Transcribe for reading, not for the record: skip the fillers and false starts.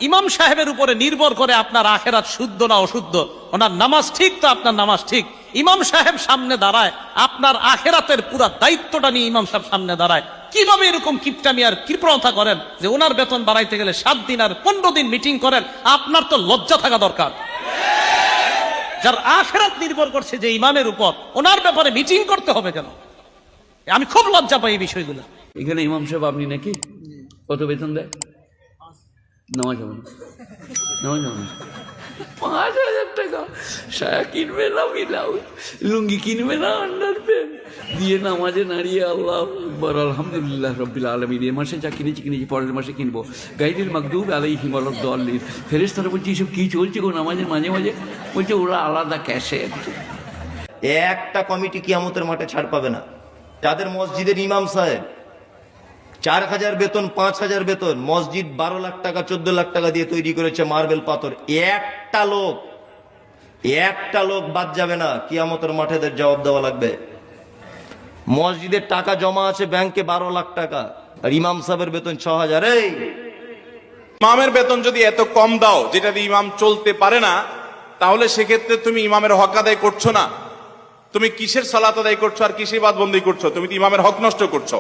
ইমাম সাহেবের উপরে নির্ভর করে আপনার আখেরাত শুদ্ধ না অশুদ্ধ। ওনার নামাজ ঠিক তো আপনার নামাজ ঠিক। ইমাম সাহেব সামনে দাঁড়ায়, আপনার আখেরাতের পুরা দায়িত্বটা নিয়ে ইমাম সাহেব সামনে দাঁড়ায়। কিভাবে এরকম কিপটামি আর কৃপণতা করেন যে ওনার বেতন বাড়াইতে গেলে 7 দিন আর 15 দিন মিটিং করেন? আপনার তো লজ্জা থাকা দরকার। যার আখেরাত নির্ভর করছে যে ইমামের উপর, ওনার ব্যাপারে মিটিং করতে হবে কেন? আমি খুব লজ্জা পাই এই বিষয়গুলো। এখানে ইমাম সাহেব আপনি নাকি কত বেতন দেয়? নামাজ হবে না, নামাজ হবে না। 5,000 টাকা সায়া কিনবে না, ব্লাউজ লুঙ্গি কিনবে না, আন্ডার প্যান্ট দিয়ে নামাজে নাড়িয়ে আল্লাহ আকবার আলহামদুলিল্লাহ রব্বিল আলামিন। এ মাসে যা কিনেছি পরের মাসে কিনবো। গাইডের মাগদুব আলাইহিম ওয়ালাদ-দাল্লিন। ফেরেশতারা বলছে এসব কি চলছে গো নামাজের মাঝে মাঝে? বলছে ওরা আলাদা ক্যাশে। একটা কমিটি কিয়ামতের মাঠে ছাড় পাবে না। যাদের মসজিদের ইমাম সাহেব 4,000 বেতন, 5,000 বেতন, মসজিদ 12 লাখ টাকা 14 লাখ টাকা দিয়ে তৈরি করেছে মার্বেল পাথর, একটা লোক বাদ যাবে না। কিয়ামতের মাঠে এদের জবাব দেওয়া লাগবে। মসজিদের টাকা জমা আছে ব্যাংকে 12 লাখ টাকা, আর ইমাম সাহেবের বেতন 6,000। এই ইমামের বেতন যদি এত কম দাও যেটা দিয়ে ইমাম চলতে পারে না, তাহলে সেক্ষেত্রে তুমি ইমামের হক আদায় করছো না। তুমি কিসের সালাত আদায় করছো আর কিসের বাদবন্দি করছো? তুমি তো ইমামের হক নষ্ট করছো।